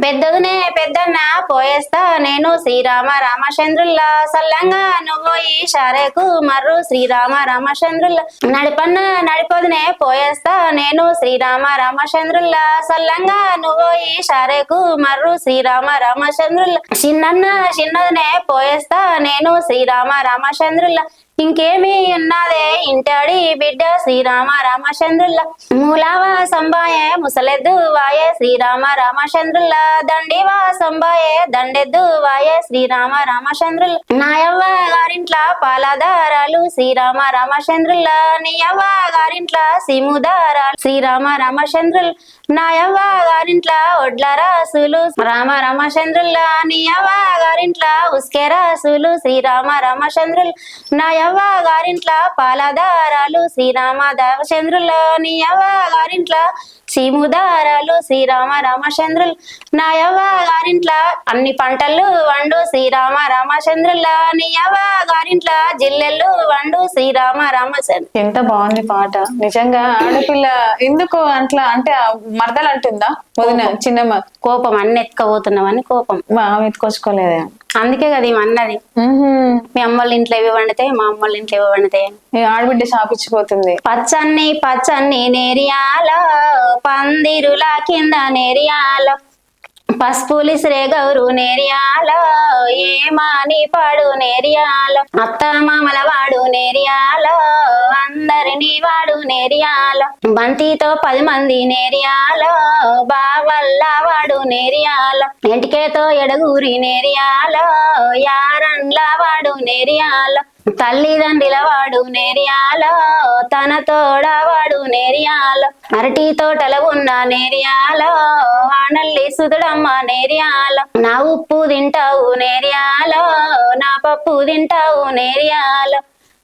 పెద్దదునే పెద్దన్న పోయేస్తా నేను శ్రీరామ రామచంద్రుల్లా సల్లంగా నువ్వు ఈ షారేకు మర్రు శ్రీరామ రామచంద్రుల్లా నడిపన్న నడిపదునే పోయేస్తా నేను శ్రీరామ రామచంద్రుల్లా సల్లంగా నువ్వు ఈ షారేకు మర్రు శ్రీరామ రామచంద్రుల్లా చిన్నన్న చిన్నదినే పోయేస్తా నేను శ్రీరామ రామచంద్రుల్లా ఇంకేమి ఉన్నదే ఇంటాడి బిడ్డ శ్రీరామ రామచంద్రుల్లా మూలావా సంబాయే ముసలెద్దు వాయే శ్రీరామ రామచంద్రుల్లా దండివా సంబాయే దండెద్దు వాయే శ్రీరామ రామచంద్రుల్లా నాయవ్వ గారింట్ల పాలదారాలు శ్రీరామ రామచంద్రుల్లా నీయవ్వ గారింట్ల సిముదారాలు శ్రీరామ రామచంద్రుల్లా నాయవ్వ గారింట్ల ఒడ్ల రాసులు రామ రామచంద్రుల్లా నీయవ్వ గారింట్ల ఉస్కే రాసులు శ్రీరామ రామచంద్రుల్లా నాయవ్వ గారింట్ల పాలదారాలు శ్రీరామ రామచంద్రుల్లా నీయవ్వ గారింట్ల సీముదారాలు శ్రీరామ రామచంద్రులు నాయవ్వ గారింట్ల అన్ని పంటలు వండు శ్రీరామ రామచంద్రుల్లా నీయవ్వ గారింట్ల జిల్లెళ్ళు వండు శ్రీరామ రామచంద్ర. ఎంత బాగుంది పాట నిజంగా. ఆడపిల్ల ఎందుకు అట్లా అంటే మరదలు అంటుందా వదిన చిన్నమ్మ కోపం అన్ని ఎత్తుకపోతున్నామని కోపం ఆమె ఎత్తుకొచ్చుకోలేదే, అందుకే కదా ఈమె అన్నది మీ అమ్మోళ్ళ ఇంట్లో ఇవి వండితే మా అమ్మోళ్ళ ఇంట్లో ఇవి వండితే ఆడబిడ్డ శాపించిపోతుంది. పచ్చన్ని పచ్చన్ని నేరియాల పందిరుల కింద నేరియాల పసుపులిసిరే గౌరు నేరియాల ఏమాని పాడు నేరియాల అత్త మామల వాడు నేరియాల అందరినీ వాడు నేరియాల బంతితో 10 మంది నేరియాల బావల్ల వాడు నేరియాల ఎంటికేతో ఎడగూరి నేరియాల యారండ్ల వాడు నేరియాల తల్లిదండ్రుల వాడు నేరియాల తన తోడ వాడు నేరియాల అరటి తోటల ఉన్న నేరియాల వానల్లి సుదుడమ్మ నేరియాల నా ఉప్పు తింటావు నేరియాల నా పప్పు తింటావు నేరియాల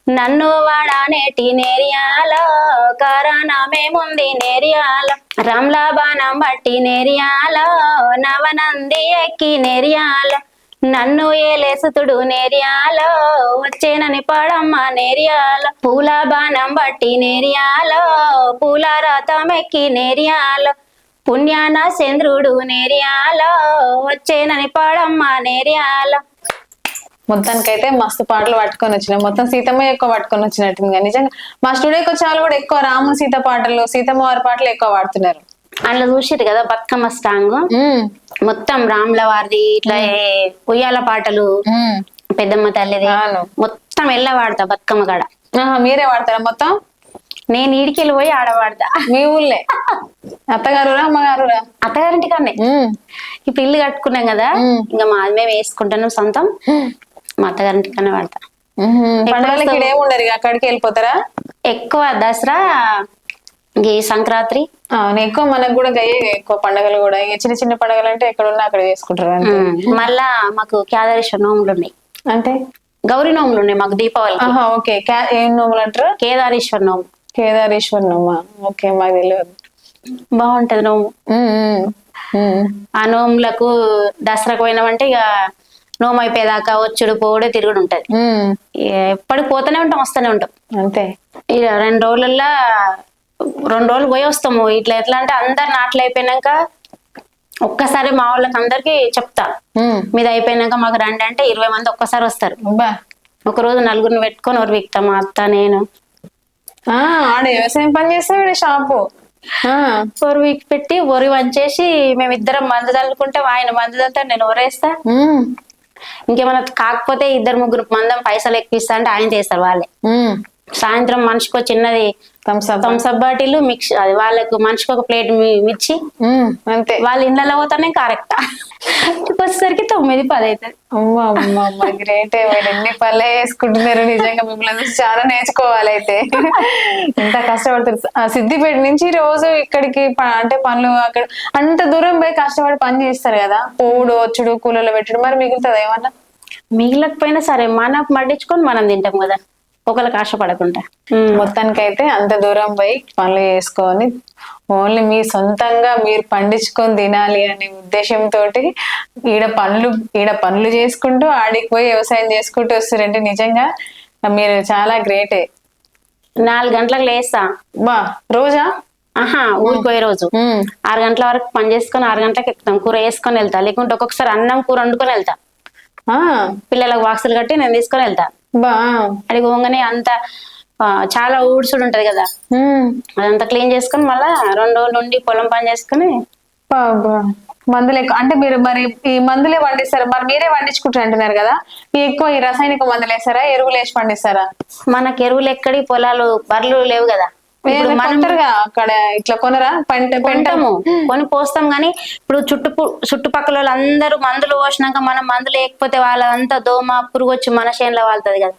నన్ను వాడానేటి నేరియాల కారణమేముంది నేరియాల రామ్లా బాణం బట్టి నేరియాల నవనంది ఎక్కి నేరియాల నన్ను ఏలేసుతుడు నేరియాల వచ్చేనని పాడమ్మ నేరియాల పూల బాణం బట్టి నేరియాల పూల రథమెక్కి నేరియాల పుణ్యాన చంద్రుడు నేరియాల వచ్చేనని పాడమ్మ నేరియాల. మొత్తానికైతే మస్తు పాటలు పట్టుకొని వచ్చినాయి. మొత్తం సీతమ్మ ఎక్కువ పట్టుకొని వచ్చినట్టుంది. నిజంగా మా స్టూడియోకి వచ్చే వాళ్ళు కూడా ఎక్కువ రాము సీత పాటలు సీతమ్మ వారి పాటలు ఎక్కువ పాడుతున్నారు. అందులో చూసిరు కదా బతుకమ్మ సాంగ్ మొత్తం రాముల వారిది ఇట్లా ఉయ్యాల పాటలు పెద్దమ్మ తల్లిది మొత్తం ఎల్లా వాడతా బతుకమ్మ కాడ. మీరే వాడతారా మొత్తం? నేను ఈడికెళ్ళి పోయి ఆడ వాడతా. మీ ఊళ్ళే అత్తగారురా అమ్మగారురా? అత్తగారింటికన్నే. ఇప్పుడు ఇల్లు కట్టుకున్నాం కదా ఇంకా మాది మేము వేసుకుంటాను సొంతం. మా అత్తగారింటికన్నా వాడతా. పండుగలకి ఏముండరు అక్కడికి వెళ్ళిపోతారా? ఎక్కువ దసరా ఈ సంక్రాంతి ఎక్కువ మనకు కూడా గయ్యే ఎక్కువ పండుగలు కూడా చిన్న చిన్న పండుగలు అంటే ఎక్కడ ఉన్నా అక్కడ చేసుకుంటారు. మళ్ళా మాకు కేదారేశ్వర నోములు ఉన్నాయి, అంటే గౌరీ నోములు ఉన్నాయి మాకు దీపావళి. ఓకే, ఏం నోములు అంటారు? కేదారేశ్వర నోము. కేదారేశ్వర నోమా? ఓకే, మాకు తెలియదు. బాగుంటది నోము. ఆ నోములకు దసరాకు పోయినామంటే ఇక నోము అయిపోయేదాకా వచ్చుడు పోవుడే తిరుగుడు ఉంటది. ఎప్పటికి పోతూనే ఉంటాం వస్తూనే ఉంటాం అంతే. ఇక 2 రోజులల్లో 2 రోజులు పోయి వస్తాము. ఇట్లా ఎట్లా అంటే అందరు నాట్లు అయిపోయినాక ఒక్కసారి మా వాళ్ళకి అందరికి చెప్తా మీద అయిపోయినాక మాకు రండి అంటే 20 మంది ఒక్కసారి వస్తారు. ఒక రోజు 4గురిని పెట్టుకొని ఒరి వీక్తాం మా అత్త నేను. ఆడ వ్యవసాయం పని చేస్తే షాపు ఒరి వీక్ పెట్టి ఒరి వంచేసి మేమిద్దరం మందు చల్లుకుంటే ఆయన మందు చల్లుతాడు, నేను ఒరేస్తా. ఇంకేమన్నా కాకపోతే 2-3 మందం పైసలు ఎక్కిస్తా అంటే ఆయన చేస్తారు వాళ్ళే. సాయంత్రం మనిషికో చిన్నది థమ్స్అప్ బాటిల్ మిక్స్, అది వాళ్ళకు మనిషికి ఒక ప్లేట్ మిర్చి అంతే. వాళ్ళ ఇళ్ళలో పోతానే కరెక్ట్ వచ్చేసరికి 9-10 అవుతుంది. అమ్మ గ్రేట్. మీరు ఎన్ని పనులే వేసుకుంటున్నారు. నిజంగా మిమ్మల్ని చాలా నేర్చుకోవాలి. అయితే ఎంత కష్టపడతారు. సిద్దిపేట నుంచి రోజు ఇక్కడికి అంటే పనులు అక్కడ అంత దూరం పోయి కష్టపడి పని చేస్తారు కదా, పోవుడు వచ్చుడు కూలలో పెట్టుడు. మరి మిగులుతుంది ఏమన్నా? మిగిలకపోయినా సరే మనకు మడ్డించుకొని మనం తింటాం కదా, ఒకళ్ళకి ఆశపడకుండా. మొత్తానికైతే అంత దూరం పోయి పనులు చేసుకొని ఓన్లీ మీ సొంతంగా మీరు పండించుకొని తినాలి అనే ఉద్దేశంతో ఈడ పనులు చేసుకుంటూ ఆడికి పోయి వ్యవసాయం చేసుకుంటూ వస్తారంటే నిజంగా మీరు చాలా గ్రేటే. 4 గంటలకు లేస్తా. బా రోజా? ఆహా ఊరికి పోయే రోజు 6 గంటల వరకు పని చేసుకొని 6 గంటలకు ఎక్కుతాం, కూర వేసుకొని వెళ్తా, లేకుంటే ఒక్కొక్కసారి అన్నం కూర వండుకొని వెళ్తా, ఆ పిల్లలకు బాక్సులు కట్టి నేను తీసుకొని వెళ్తా. బా అడిగి పోగానే అంత చాలా ఊడ్చుడు ఉంటది కదా, అదంతా క్లీన్ చేసుకొని మళ్ళా 2 రోజులు ఉండి పొలం పని చేసుకొని. బాబా మందులు ఎక్కువ అంటే మీరు మరి ఈ మందులే పండిస్తారా? మరి మీరే పండించుకుంటారు అంటున్నారు కదా, ఈ ఎక్కువ ఈ రసాయనిక మందులు వేస్తారా, ఎరువులు వేసి పండిస్తారా? మనకు ఎరువులు ఎక్కడి, పొలాలు బర్రెలు లేవు కదా, ఇప్పుడు మనం కొంటారుగా అక్కడ, ఇట్లా కొనరా? కొంటాము, కొని పోస్తాం. గానీ ఇప్పుడు చుట్టుపక్కల వాళ్ళందరూ మందులు పోసినాక మనం మందులు లేకపోతే వాళ్ళంతా దోమ పురుగు వచ్చి మన చేనులో వాళ్తది కదా.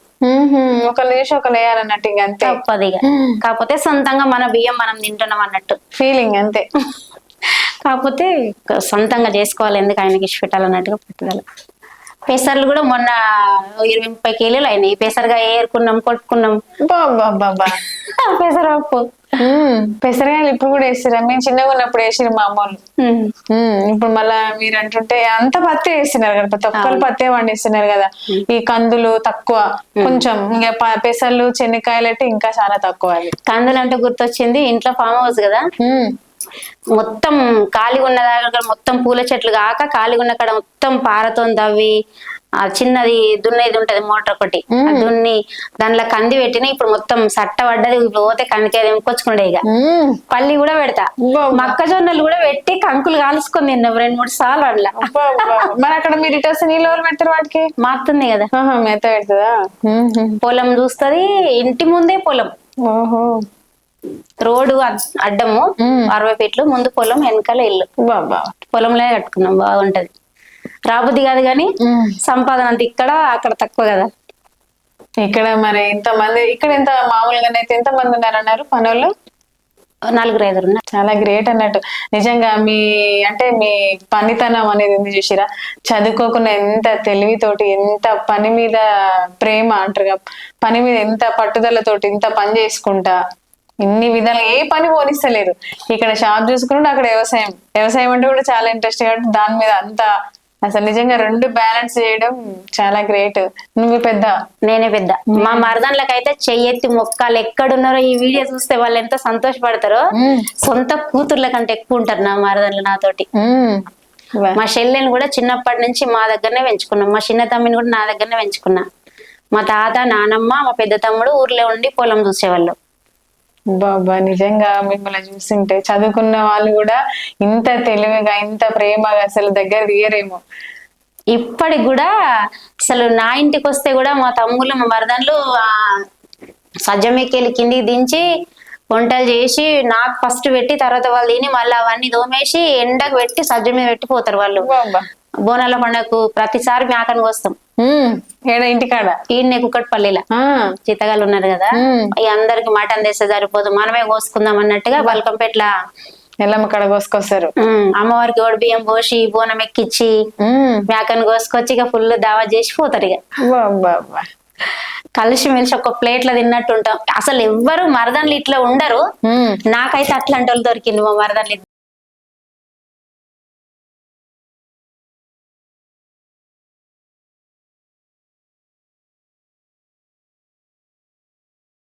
ఒక నిమిషం ఒక వేయాలన్నట్టు ఇక అంతే, తప్పదు ఇక. కాకపోతే సొంతంగా మన బియ్యం మనం తింటున్నాం అన్నట్టు ఫీలింగ్ అంతే. కాకపోతే సొంతంగా చేసుకోవాలి, ఎందుకు ఆయనకి ఇచ్చి పెట్టాలన్నట్టుగా పట్టుదల. పెసర్లు కూడా మొన్న 20-30 కిలోలు అయినాయి. పెసరగా ఏరుకున్నాం, కొట్టుకున్నాం. బాబా పెసరప్పు పెసరగాయలు ఇప్పుడు కూడా వేస్తారా? మేము చిన్నగా ఉన్నప్పుడు వేసిరు మా అమ్మోళ్ళు. ఇప్పుడు మళ్ళా మీరు అంటుంటే అంత పత్తి వేస్తున్నారు కదా, ప్రతి ఒక్కరు పత్తే పండిస్తున్నారు కదా. ఈ కందులు తక్కువ, కొంచెం ఇంకా పెసర్లు చెనిక్కాయలు అంటే ఇంకా చాలా తక్కువ. అది కందులు అంటే గుర్తొచ్చింది, ఇంట్లో ఫామ్ హౌస్ కదా, మొత్తం ఖాళీగా ఉన్న దగ్గర మొత్తం పూల చెట్లు కాక ఖాళీగా ఉన్న కాడ మొత్తం పారతో తవ్వి, ఆ చిన్నది దున్నేది ఉంటది మోటార్ ఒకటి, దున్ని దాంట్లో కంది పెట్టిన. ఇప్పుడు మొత్తం సట్ట పడ్డది, పోతే కందికాయ తెంపుకొచ్చుకుండే. ఇక పల్లి కూడా పెడతా, మొక్కజొన్నలు కూడా పెట్టి కంకులు కాల్చుకొని తిన్నాం 2-3 సార్లు. అట్లా మరి అక్కడ మీరు ఇటు వస్తే నీళ్ళు ఎవరు పెడతారు వాటికి? మారుతుంది కదా, మెత్త పెడుతుందా. పొలం చూస్తుంది, ఇంటి ముందే పొలం. ఓహో, రోడ్డు అడ్డము 60 ఫీట్లు, ముందు పొలం, వెనకాల ఇల్లు. పొలంలో కట్టుకున్నాం, బాగుంటది. రాబుద్ది కాదు కానీ సంపాదన అంత ఇక్కడ అక్కడ తక్కువ కదా. ఇక్కడ మరి ఇంతమంది, ఇక్కడ ఎంత మామూలుగానైతే ఎంత మంది ఉన్నారన్నారు పనులు? 4-5 ఉన్నారు. చాలా గ్రేట్ అన్నట్టు. నిజంగా మీ అంటే మీ పనితనం అనేది ఉంది చూసిరా, చదువుకోకుండా ఎంత తెలివితోటి, ఎంత పని మీద ప్రేమ అంటారుగా, పని మీద ఎంత పట్టుదలతోటి ఇంత పని చేసుకుంటా, ఇన్ని విధాలు ఏ పని పోనిస్తలేరు. ఇక్కడ షాప్ చూసుకుంటే అక్కడ వ్యవసాయం అంటే కూడా చాలా ఇంట్రెస్ట్ కాబట్టి దాని మీద అంత, అసలు నిజంగా 2 బ్యాలెన్స్ చేయడం చాలా గ్రేట్. నువ్వు పెద్ద, నేనే పెద్ద. మా మరదన్లకైతే చెయ్యెత్తి మొక్కాలు, ఎక్కడున్నారో ఈ వీడియో చూస్తే వాళ్ళు ఎంత సంతోషపడతారో. సొంత కూతుర్ల కంటే ఎక్కువ ఉంటారు నా మరదన్లు నాతోటి. మా చెల్లెని కూడా చిన్నప్పటి నుంచి మా దగ్గరనే పెంచుకున్నాం, మా చిన్న తమ్మిని కూడా నా దగ్గరనే పెంచుకున్నా. మా తాత, నానమ్మ, మా పెద్ద తమ్ముడు ఊర్లో ఉండి పొలం చూసేవాళ్ళు. బాబా నిజంగా మిమ్మల్ని చూస్తుంటే చదువుకున్న వాళ్ళు కూడా ఇంత తెలివిగా, ఇంత ప్రేమగా అసలు దగ్గర తీయరేమో. ఇప్పటికి కూడా అసలు నా ఇంటికి వస్తే కూడా మా తమ్ముళ్ళు, మా మరదన్లు సజ్జమేకెళ్ళి కిందికి దించి వంటలు చేసి నాకు ఫస్ట్ పెట్టి, తర్వాత వాళ్ళు తిని మళ్ళీ అవన్నీ దోమేసి ఎండకు పెట్టి సజ్జ మీద పెట్టిపోతారు వాళ్ళు. బోనాల పండుగకు ప్రతిసారి మేకను కోస్తాం. ఇంటికాడ ఈయన్నే కుక్కట్పల్లిలో చిత్తగాళ్ళు ఉన్నారు కదా, ఈ అందరికి మటన్ తెస్తే సరిపోదు, మనమే కోసుకుందాం అన్నట్టుగా బల్కంపేట్ల ఎల్లమ్మ కాడ కోసుకొస్తారు. అమ్మవారికి ఓడి బియ్యం పోసి బోనం ఎక్కిచ్చి మేకను కోసుకొచ్చి ఇక ఫుల్ దావా చేసి పోతారు. ఇక కలిసి మెలిసి ఒక ప్లేట్లో తిన్నట్టు ఉంటాం. అసలు ఎవ్వరు మరదన్లు ఇట్లా ఉండరు. నాకైతే అట్లాంటి వాళ్ళు దొరికింది, మా మరదన్లు.